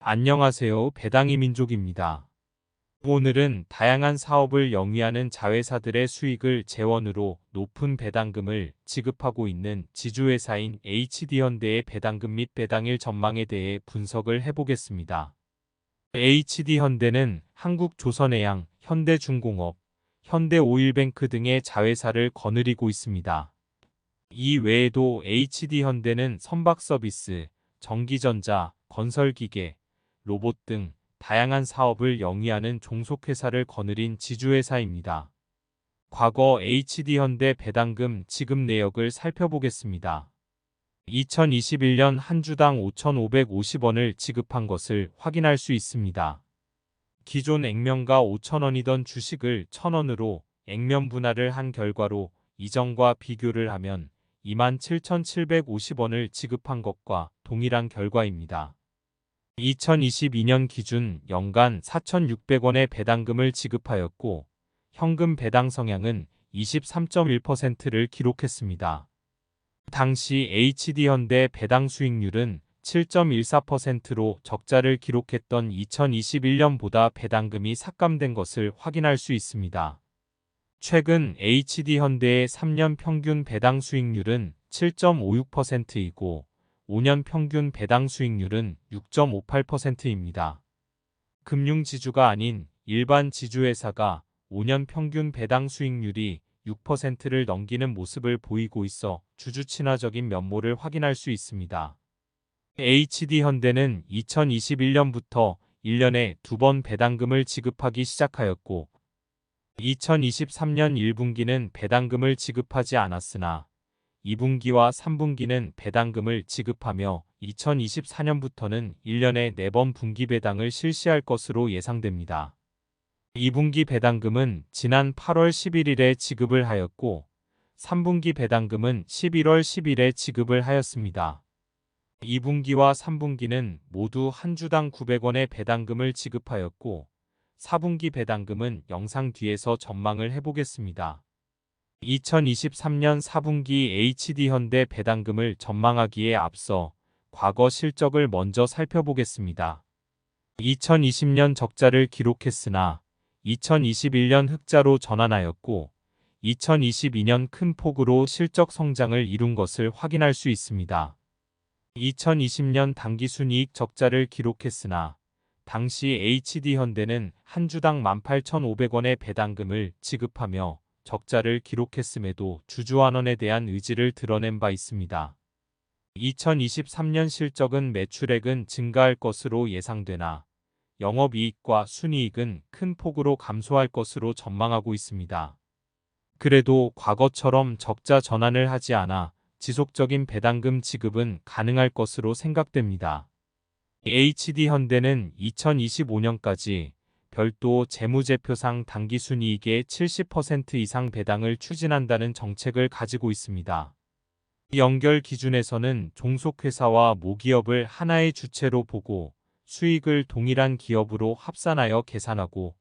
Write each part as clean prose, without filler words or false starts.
안녕하세요. 배당이 민족입니다. 오늘은 다양한 사업을 영위하는 자회사들의 수익을 재원으로 높은 배당금을 지급하고 있는 지주회사인 HD현대의 배당금 및 배당일 전망에 대해 분석을 해보겠습니다. HD현대는 한국조선해양, 현대중공업, 현대오일뱅크 등의 자회사를 거느리고 있습니다. 이 외에도 HD현대는 선박서비스, 전기전자, 건설기계, 로봇 등 다양한 사업을 영위하는 종속회사를 거느린 지주회사입니다. 과거 HD현대 배당금 지급 내역을 살펴보겠습니다. 2021년 한 주당 5,550원을 지급한 것을 확인할 수 있습니다. 기존 액면가 5,000원이던 주식을 1,000원으로 액면 분할을 한 결과로 이전과 비교를 하면 27,750원을 지급한 것과 동일한 결과입니다. 2022년 기준 연간 4,600원의 배당금을 지급하였고 현금 배당 성향은 23.1%를 기록했습니다. 당시 HD현대 배당 수익률은 7.14%로 적자를 기록했던 2021년보다 배당금이 삭감된 것을 확인할 수 있습니다. 최근 HD현대의 3년 평균 배당 수익률은 7.56%이고 5년 평균 배당 수익률은 6.58%입니다. 금융지주가 아닌 일반 지주회사가 5년 평균 배당 수익률이 6%를 넘기는 모습을 보이고 있어 주주 친화적인 면모를 확인할 수 있습니다. HD현대는 2021년부터 1년에 2번 배당금을 지급하기 시작하였고 2023년 1분기는 배당금을 지급하지 않았으나 2분기와 3분기는 배당금을 지급하며 2024년부터는 1년에 4번 분기 배당을 실시할 것으로 예상됩니다. 2분기 배당금은 지난 8월 11일에 지급을 하였고 3분기 배당금은 11월 10일에 지급을 하였습니다. 2분기와 3분기는 모두 한 주당 900원의 배당금을 지급하였고 4분기 배당금은 영상 뒤에서 전망을 해보겠습니다. 2023년 4분기 HD현대 배당금을 전망하기에 앞서 과거 실적을 먼저 살펴보겠습니다. 2020년 적자를 기록했으나 2021년 흑자로 전환하였고 2022년 큰 폭으로 실적 성장을 이룬 것을 확인할 수 있습니다. 2020년 당기순이익 적자를 기록했으나 당시 HD현대는 한 주당 18,500원의 배당금을 지급하며 적자를 기록했음에도 주주환원에 대한 의지를 드러낸 바 있습니다. 2023년 실적은 매출액은 증가할 것으로 예상되나 영업이익과 순이익은 큰 폭으로 감소할 것으로 전망하고 있습니다. 그래도 과거처럼 적자 전환을 하지 않아 지속적인 배당금 지급은 가능할 것으로 생각됩니다. HD현대는 2025년까지 별도 재무제표상 당기순이익의 70% 이상 배당을 추진한다는 정책을 가지고 있습니다. 연결 기준에서는 종속회사와 모기업을 하나의 주체로 보고 수익을 동일한 기업으로 합산하여 계산하고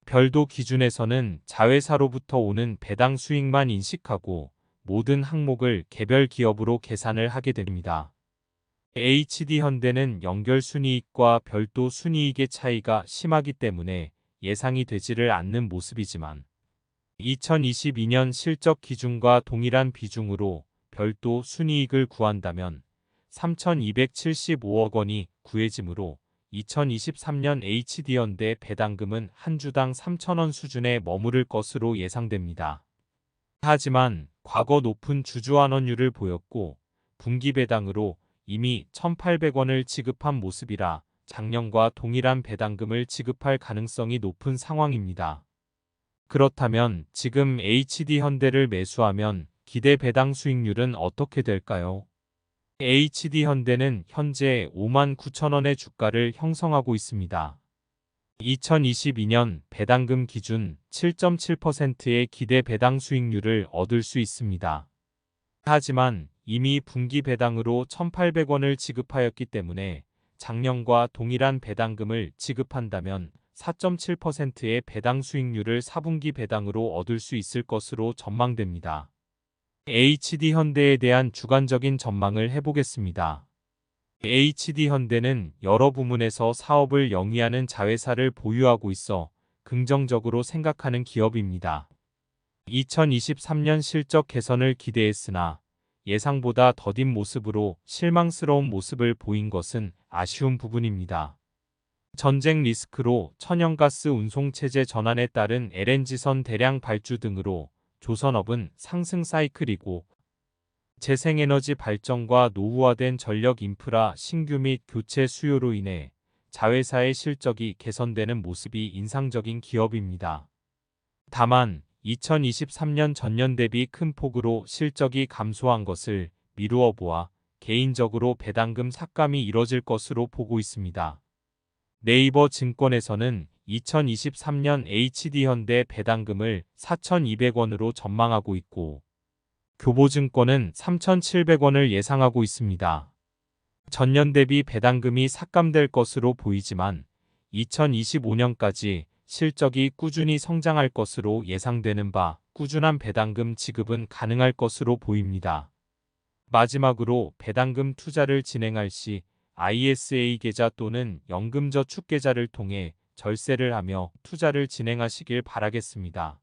별도 기준에서는 자회사로부터 오는 배당 수익만 인식하고 모든 항목을 개별 기업으로 계산을 하게 됩니다. HD현대는 연결 순이익과 별도 순이익의 차이가 심하기 때문에 예상이 되지를 않는 모습이지만 2022년 실적 기준과 동일한 비중으로 별도 순이익을 구한다면 3,275억 원이 구해지므로 2023년 HD현대 배당금은 한 주당 3,000원 수준에 머무를 것으로 예상됩니다. 하지만 과거 높은 주주환원율을 보였고 분기 배당으로 이미 1,800원을 지급한 모습이라 작년과 동일한 배당금을 지급할 가능성이 높은 상황입니다. 그렇다면 지금 HD현대를 매수하면 기대 배당 수익률은 어떻게 될까요? HD현대는 현재 59,000원의 주가를 형성하고 있습니다. 2022년 배당금 기준 7.7%의 기대 배당 수익률을 얻을 수 있습니다. 하지만 이미 분기 배당으로 1,800원을 지급하였기 때문에 작년과 동일한 배당금을 지급한다면 4.7%의 배당 수익률을 4분기 배당으로 얻을 수 있을 것으로 전망됩니다. HD현대에 대한 주관적인 전망을 해보겠습니다. HD현대는 여러 부문에서 사업을 영위하는 자회사를 보유하고 있어 긍정적으로 생각하는 기업입니다. 2023년 실적 개선을 기대했으나 예상보다 더딘 모습으로 실망스러운 모습을 보인 것은 아쉬운 부분입니다. 전쟁 리스크로 천연가스 운송체제 전환에 따른 LNG선 대량 발주 등으로 조선업은 상승 사이클이고 재생에너지 발전과 노후화된 전력 인프라 신규 및 교체 수요로 인해 자회사의 실적이 개선되는 모습이 인상적인 기업입니다. 다만 2023년 전년 대비 큰 폭으로 실적이 감소한 것을 미루어 보아 개인적으로 배당금 삭감이 이뤄질 것으로 보고 있습니다. 네이버 증권에서는 2023년 HD현대 배당금을 4,200원으로 전망하고 있고 교보증권은 3,700원을 예상하고 있습니다. 전년 대비 배당금이 삭감될 것으로 보이지만 2025년까지 실적이 꾸준히 성장할 것으로 예상되는 바 꾸준한 배당금 지급은 가능할 것으로 보입니다. 마지막으로 배당금 투자를 진행할 시 ISA 계좌 또는 연금저축 계좌를 통해 절세를 하며 투자를 진행하시길 바라겠습니다.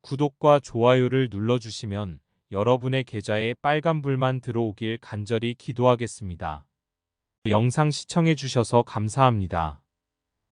구독과 좋아요를 눌러주시면 여러분의 계좌에 빨간불만 들어오길 간절히 기도하겠습니다. 영상 시청해주셔서 감사합니다.